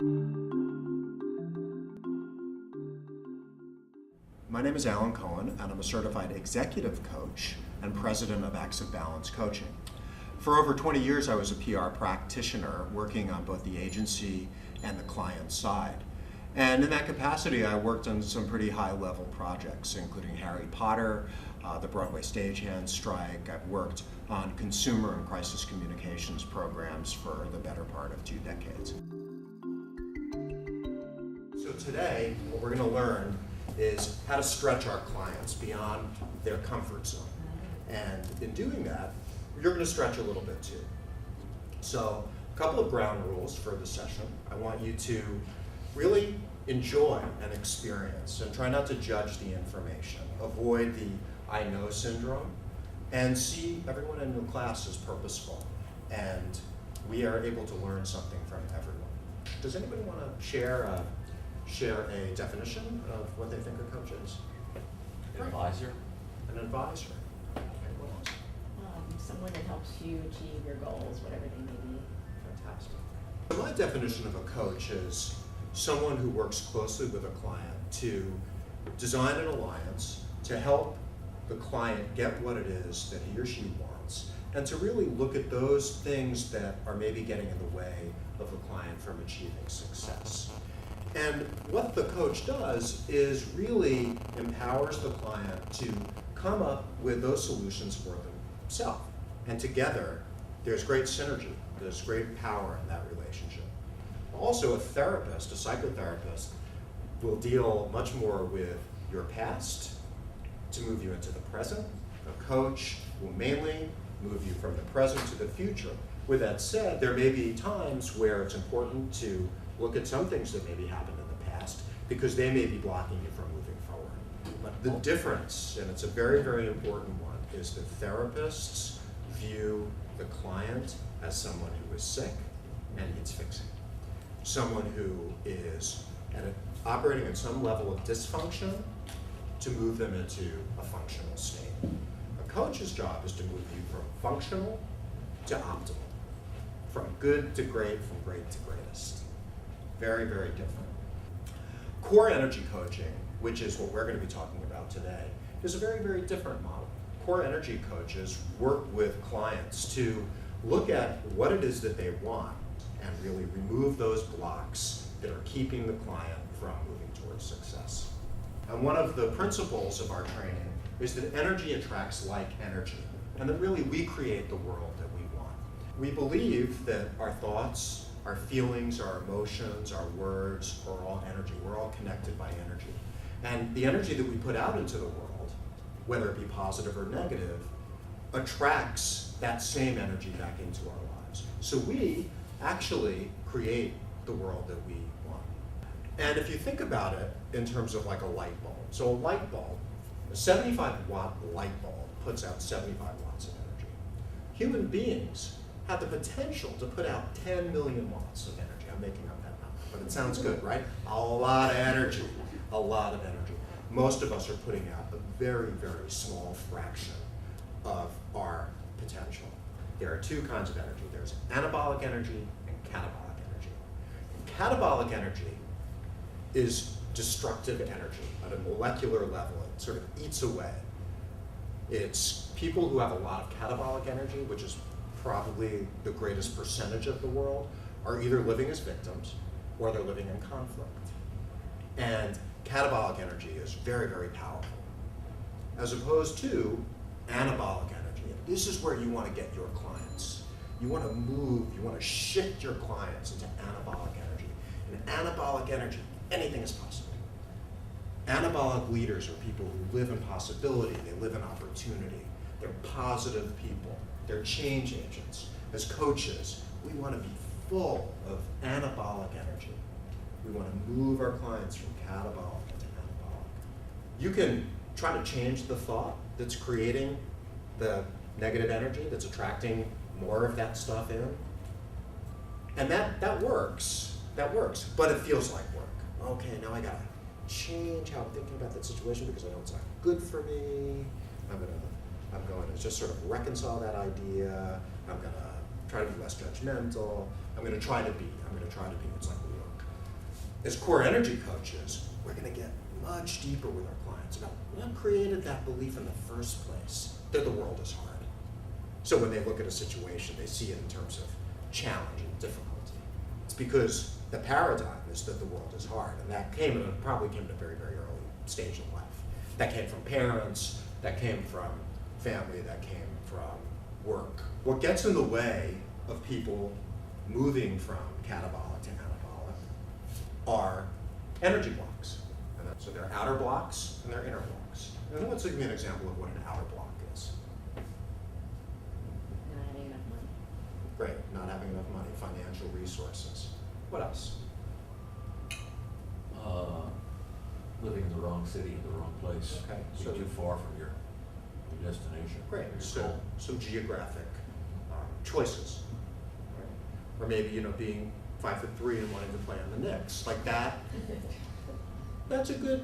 My name is Alan Cohen, and I'm a certified executive coach and president of Active Balance Coaching. For over 20 years, I was a PR practitioner working on both the agency and the client side. And in that capacity, I worked on some pretty high-level projects, including Harry Potter, the Broadway stagehand strike. I've worked on consumer and crisis communications programs for the better part of 2 decades. So today, what we're going to learn is how to stretch our clients beyond their comfort zone. And in doing that, you're going to stretch a little bit too. So a couple of ground rules for the session. I want you to really enjoy an experience and try not to judge the information. Avoid the I know syndrome and see everyone in your class as purposeful. And we are able to learn something from everyone. Does anybody want to share a definition of what they think a coach is? An advisor. An advisor. Okay, what else? Someone that helps you achieve your goals, whatever they may be. Fantastic. My definition of a coach is someone who works closely with a client to design an alliance to help the client get what it is that he or she wants, and to really look at those things that are maybe getting in the way of the client from achieving success. And what the coach does is really empowers the client to come up with those solutions for themselves. And together, there's great synergy, there's great power in that relationship. Also, a therapist, a psychotherapist, will deal much more with your past to move you into the present. A coach will mainly move you from the present to the future. With that said, there may be times where it's important to look at some things that maybe happened in the past because they may be blocking you from moving forward. But the difference, and it's a very, very important one, is that therapists view the client as someone who is sick and needs fixing. Someone who is operating at some level of dysfunction to move them into a functional state. A coach's job is to move you from functional to optimal, from good to great, from great to greatest. Very, very different. Core energy coaching, which is what we're going to be talking about today, is a very, very different model. Core energy coaches work with clients to look at what it is that they want and really remove those blocks that are keeping the client from moving towards success. And one of the principles of our training is that energy attracts like energy, and that really we create the world that we want. We believe that our thoughts, our feelings, our emotions, our words are all energy. We're all connected by energy. And the energy that we put out into the world, whether it be positive or negative, attracts that same energy back into our lives. So we actually create the world that we want. And if you think about it in terms of like a light bulb, so a light bulb, a 75-watt light bulb puts out 75 watts of energy. Human beings have the potential to put out 10 million watts of energy. I'm making up that number, but it sounds good, right? A lot of energy, a lot of energy. Most of us are putting out a very, very small fraction of our potential. There are two kinds of energy. There's anabolic energy and catabolic energy. Catabolic energy is destructive energy at a molecular level. It sort of eats away. It's people who have a lot of catabolic energy, which is probably the greatest percentage of the world, are either living as victims or they're living in conflict. And catabolic energy is very, very powerful, as opposed to anabolic energy. And this is where you want to get your clients. You want to move, you want to shift your clients into anabolic energy. In anabolic energy, anything is possible. Anabolic leaders are people who live in possibility, they live in opportunity. They're positive people. They're change agents. As coaches, we want to be full of anabolic energy. We want to move our clients from catabolic into anabolic. You can try to change the thought that's creating the negative energy, that's attracting more of that stuff in. And that works. That works, but it feels like work. Okay, now I gotta change how I'm thinking about that situation because I know it's not good for me. I'm going to just sort of reconcile that idea. I'm going to try to be less judgmental. I'm going to try to be. It's like work. as core energy coaches, we're going to get much deeper with our clients about what created that belief in the first place that the world is hard. So when they look at a situation, they see it in terms of challenge and difficulty. It's because the paradigm is that the world is hard, and that probably came at a very, very early stage in life. That came from parents, that came from family, that came from work. What gets in the way of people moving from catabolic to anabolic are energy blocks. So there are outer blocks and there are inner blocks. And let's give me an example of what an outer block is. Not having enough money. Great, not having enough money, financial resources. What else? Living in the wrong city, in the wrong place. Okay, Being so- too far from your destination. Great, your so goal. some geographic choices. Right? Or maybe, being 5'3" and wanting to play on the Knicks, like that. That's a good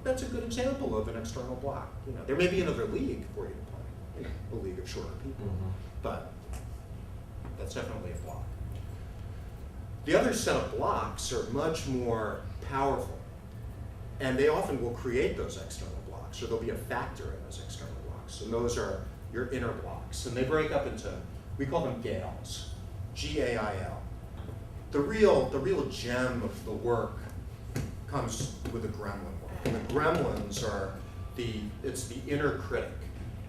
example of an external block. There may be another league for you to play, a league of shorter people, but that's definitely a block. The other set of blocks are much more powerful, and they often will create those external blocks, or there'll be a factor in those external blocks, and those are your inner blocks, and they break up into, we call them GAILs, G-A-I-L. The real gem of the work comes with the gremlin work. And the gremlins are it's the inner critic.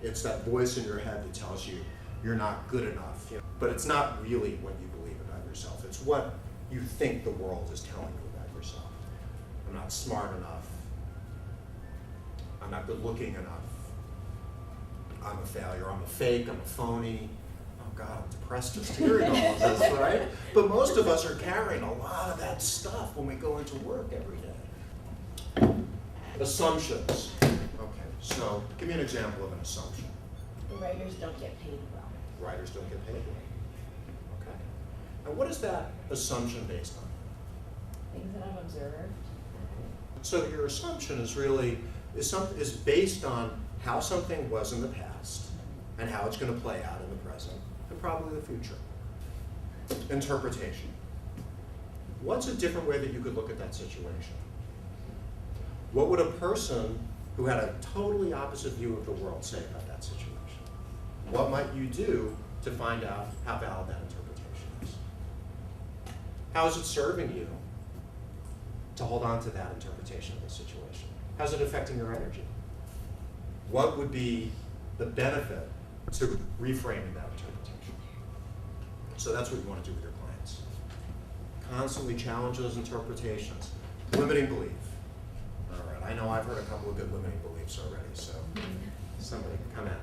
It's that voice in your head that tells you you're not good enough. But it's not really what you believe about yourself. It's what you think the world is telling you about yourself. I'm not smart enough. I'm not good looking enough. I'm a failure. I'm a fake. I'm a phony. Oh God, I'm depressed just hearing all of this, right? But most of us are carrying a lot of that stuff when we go into work every day. Assumptions. Okay, so give me an example of an assumption. Writers don't get paid well. Writers don't get paid well. Okay. And what is that assumption based on? Things that I've observed. So your assumption is really is based on how something was in the past and how it's going to play out in the present and probably the future. Interpretation. What's a different way that you could look at that situation? What would a person who had a totally opposite view of the world say about that situation? What might you do to find out how valid that interpretation is? How is it serving you to hold on to that interpretation of the situation? How's it affecting your energy? What would be the benefit to reframing that interpretation? So that's what you want to do with your clients. Constantly challenge those interpretations. Limiting belief. All right, I know I've heard a couple of good limiting beliefs already, so somebody come at me.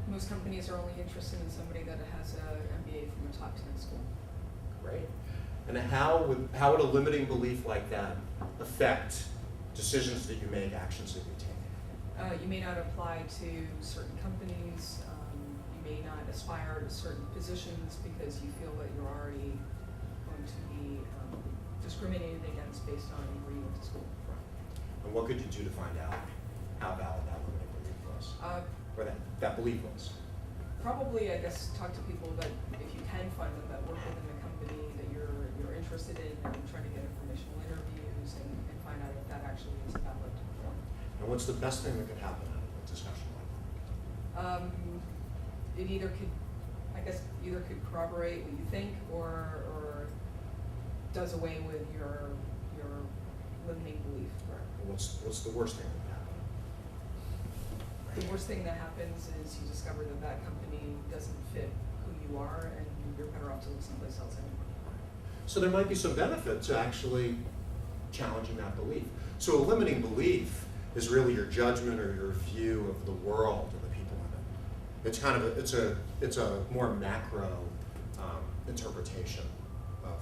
Most companies are only interested in somebody that has an MBA from a top 10 school. Great. And how would a limiting belief like that affect decisions that you make, actions that you take? You may not apply to certain companies. You may not aspire to certain positions because you feel that you're already going to be discriminated against based on where you went to school. And what could you do to find out how valid that limiting belief was? Or that belief was? Probably, I guess, talk to people that, if you can find them, that work within the company that you're interested in, and trying to get informational interviews and find out if that actually is a valid form. And what's the best thing that could happen out of a discussion like that? It either could corroborate what you think or does away with your limiting belief. Right. And what's the worst thing that could happen? The worst thing that happens is you discover that that company doesn't fit who you are, and you're better off to look someplace else anyway. So there might be some benefit to actually challenging that belief. So a limiting belief is really your judgment or your view of the world and the people in it. It's kind of it's a more macro interpretation of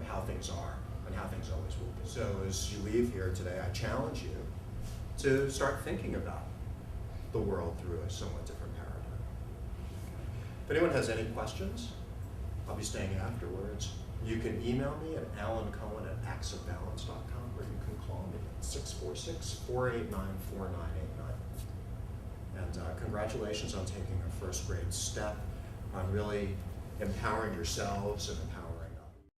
how things are and how things always will be. So as you leave here today, I challenge you to start thinking about the world through a somewhat different paradigm. If anyone has any questions, I'll be staying afterwards. You can email me at alancohen@axofbalance.com, or you can call me at 646-489-4989. And congratulations on taking a first great step on really empowering yourselves and empowering